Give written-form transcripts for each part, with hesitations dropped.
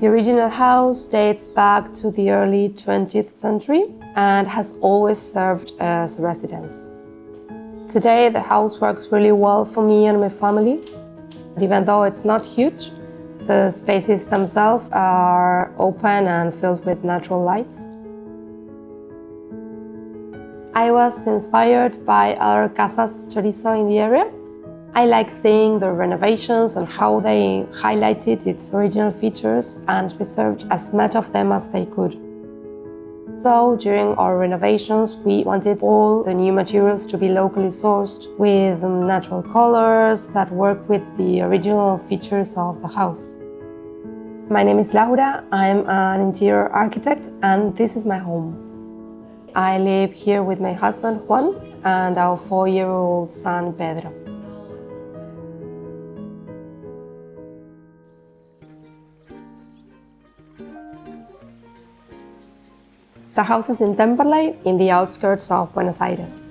The original house dates back to the early 20th century and has always served as a residence. Today, the house works really well for me and my family. Even though it's not huge, the spaces themselves are open and filled with natural light. I was inspired by other casas chorizo in the area. I like seeing the renovations and how they highlighted its original features and preserved as much of them as they could. So during our renovations, we wanted all the new materials to be locally sourced with natural colors that work with the original features of the house. My name is Laura, I'm an interior architect and this is my home. I live here with my husband Juan and our 4-year-old son Pedro. The house is in Temperley, in the outskirts of Buenos Aires.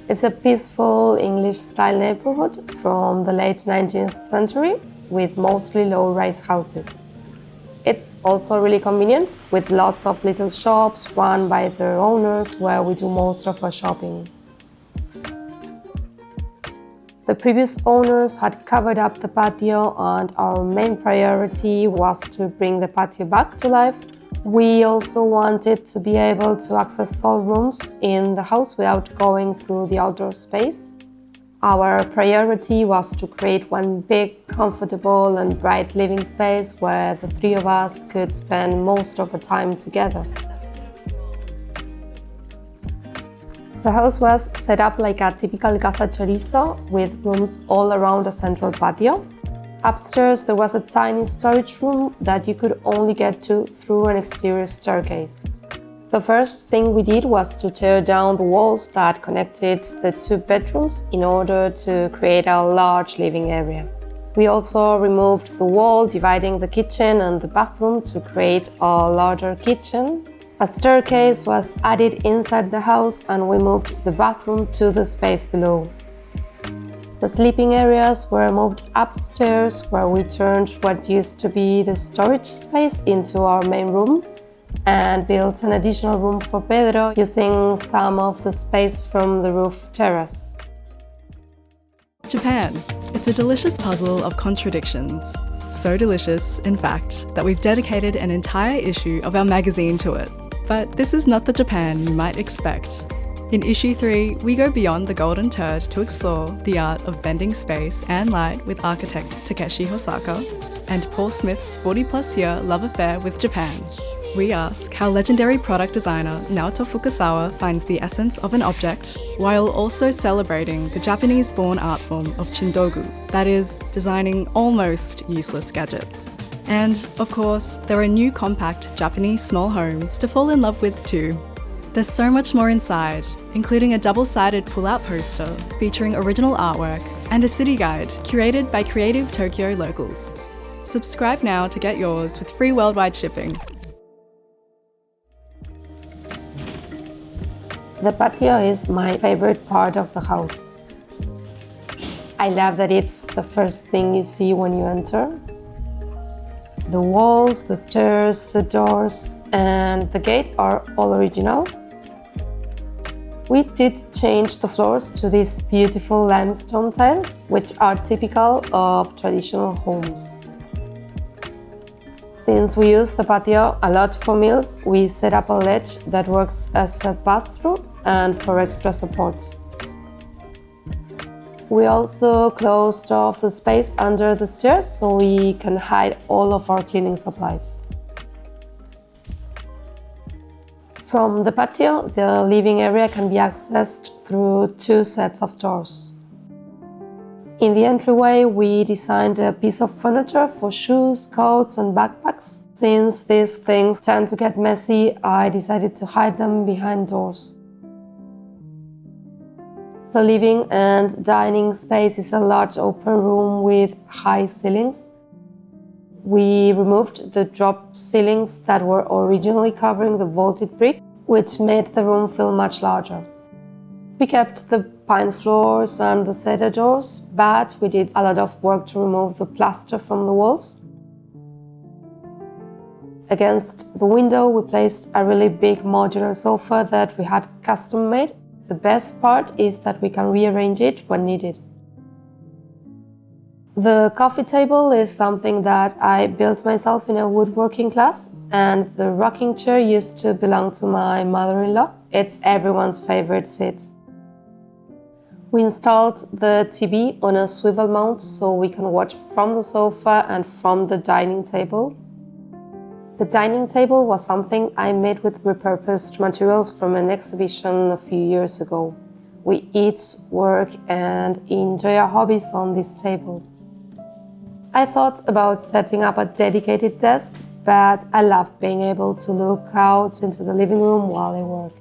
It's a peaceful English-style neighborhood from the late 19th century with mostly low-rise houses. It's also really convenient, with lots of little shops run by their owners where we do most of our shopping. The previous owners had covered up the patio and our main priority was to bring the patio back to life. We also wanted to be able to access all rooms in the house without going through the outdoor space. Our priority was to create one big, comfortable and bright living space where the three of us could spend most of the time together. The house was set up like a typical casa chorizo with rooms all around a central patio. Upstairs, there was a tiny storage room that you could only get to through an exterior staircase. The first thing we did was to tear down the walls that connected the 2 bedrooms in order to create a large living area. We also removed the wall dividing the kitchen and the bathroom to create a larger kitchen. A staircase was added inside the house and we moved the bathroom to the space below. The sleeping areas were moved upstairs, where we turned what used to be the storage space into our main room and built an additional room for Pedro using some of the space from the roof terrace. Japan. It's a delicious puzzle of contradictions. So delicious, in fact, that we've dedicated an entire issue of our magazine to it. But this is not the Japan you might expect. In issue 3, we go beyond the golden turd to explore the art of bending space and light with architect Takeshi Hosaka and Paul Smith's 40-plus year love affair with Japan. We ask how legendary product designer Naoto Fukasawa finds the essence of an object while also celebrating the Japanese-born art form of chindogu, that is, designing almost useless gadgets. And, of course, there are new compact Japanese small homes to fall in love with too. There's so much more inside, including a double-sided pull-out poster featuring original artwork and a city guide curated by creative Tokyo locals. Subscribe now to get yours with free worldwide shipping. The patio is my favorite part of the house. I love that it's the first thing you see when you enter. The walls, the stairs, the doors, and the gate are all original. We did change the floors to these beautiful limestone tiles, which are typical of traditional homes. Since we use the patio a lot for meals, we set up a ledge that works as a pass-through and for extra support. We also closed off the space under the stairs so we can hide all of our cleaning supplies. From the patio, the living area can be accessed through 2 sets of doors. In the entryway, we designed a piece of furniture for shoes, coats, and backpacks. Since these things tend to get messy, I decided to hide them behind doors. The living and dining space is a large open room with high ceilings. We removed the drop ceilings that were originally covering the vaulted brick, which made the room feel much larger. We kept the pine floors and the cedar doors, but we did a lot of work to remove the plaster from the walls. Against the window, we placed a really big modular sofa that we had custom made. The best part is that we can rearrange it when needed. The coffee table is something that I built myself in a woodworking class, and the rocking chair used to belong to my mother-in-law. It's everyone's favorite seat. We installed the TV on a swivel mount so we can watch from the sofa and from the dining table. The dining table was something I made with repurposed materials from an exhibition a few years ago. We eat, work, and enjoy our hobbies on this table. I thought about setting up a dedicated desk, but I love being able to look out into the living room while I work.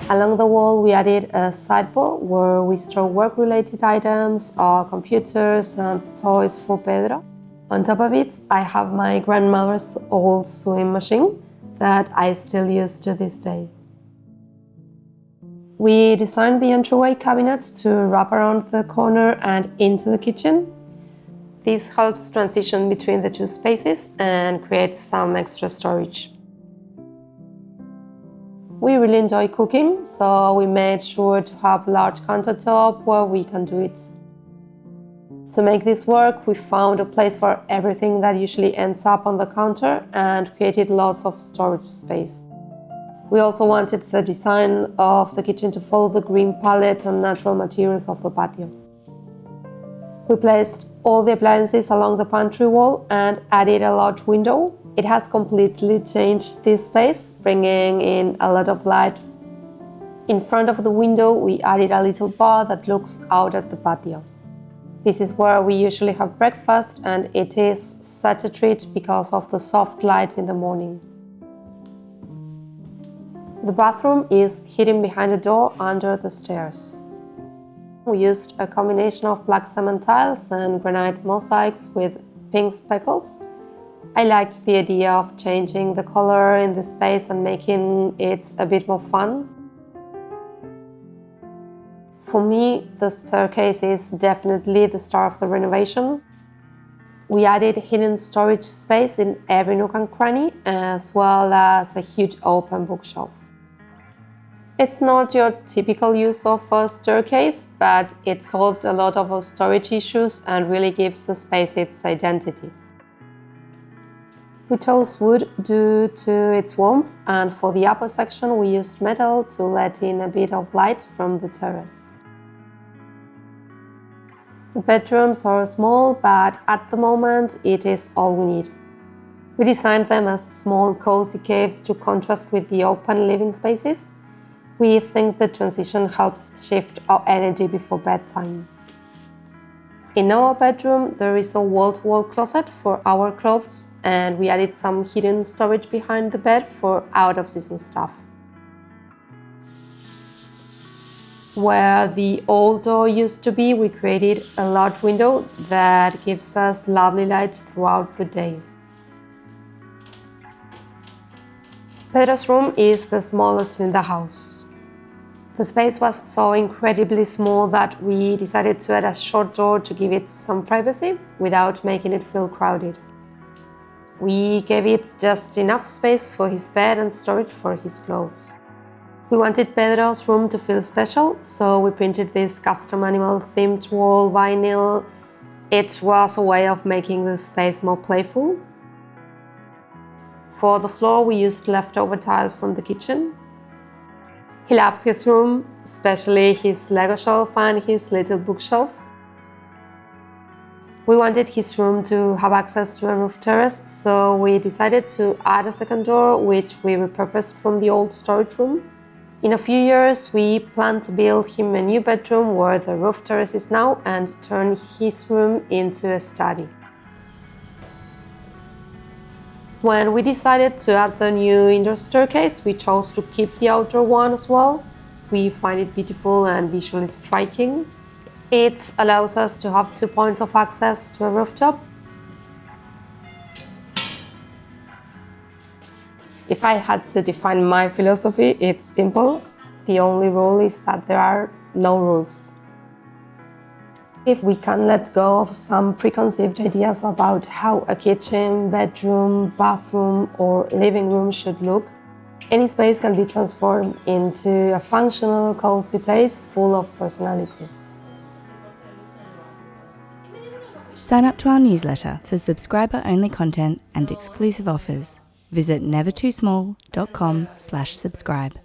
Along the wall, we added a sideboard where we store work-related items, our computers, and toys for Pedro. On top of it, I have my grandmother's old sewing machine that I still use to this day. We designed the entryway cabinet to wrap around the corner and into the kitchen. This helps transition between the two spaces and creates some extra storage. We really enjoy cooking, so we made sure to have a large countertop where we can do it. To make this work, we found a place for everything that usually ends up on the counter and created lots of storage space. We also wanted the design of the kitchen to follow the green palette and natural materials of the patio. We placed all the appliances along the pantry wall and added a large window. It has completely changed this space, bringing in a lot of light. In front of the window, we added a little bar that looks out at the patio. This is where we usually have breakfast, and it is such a treat because of the soft light in the morning. The bathroom is hidden behind a door under the stairs. We used a combination of black cement tiles and granite mosaics with pink speckles. I liked the idea of changing the color in the space and making it a bit more fun. For me, the staircase is definitely the star of the renovation. We added hidden storage space in every nook and cranny, as well as a huge open bookshelf. It's not your typical use of a staircase, but it solved a lot of our storage issues and really gives the space its identity. We chose wood due to its warmth, and for the upper section we used metal to let in a bit of light from the terrace. The bedrooms are small, but at the moment it is all we need. We designed them as small, cozy caves to contrast with the open living spaces. We think the transition helps shift our energy before bedtime. In our bedroom, there is a wall-to-wall closet for our clothes, and we added some hidden storage behind the bed for out-of-season stuff. Where the old door used to be, we created a large window that gives us lovely light throughout the day. Pedro's room is the smallest in the house. The space was so incredibly small that we decided to add a short door to give it some privacy without making it feel crowded. We gave it just enough space for his bed and storage for his clothes. We wanted Pedro's room to feel special, so we printed this custom animal-themed wall vinyl. It was a way of making the space more playful. For the floor, we used leftover tiles from the kitchen. He loves his room, especially his Lego shelf and his little bookshelf. We wanted his room to have access to a roof terrace, so we decided to add a second door, which we repurposed from the old storage room. In a few years, we plan to build him a new bedroom where the roof terrace is now and turn his room into a study. When we decided to add the new indoor staircase, we chose to keep the outdoor one as well. We find it beautiful and visually striking. It allows us to have 2 points of access to a rooftop. If I had to define my philosophy, it's simple. The only rule is that there are no rules. If we can let go of some preconceived ideas about how a kitchen, bedroom, bathroom, or living room should look, any space can be transformed into a functional, cozy place full of personality. Sign up to our newsletter for subscriber-only content and exclusive offers. Visit nevertoosmall.com/subscribe.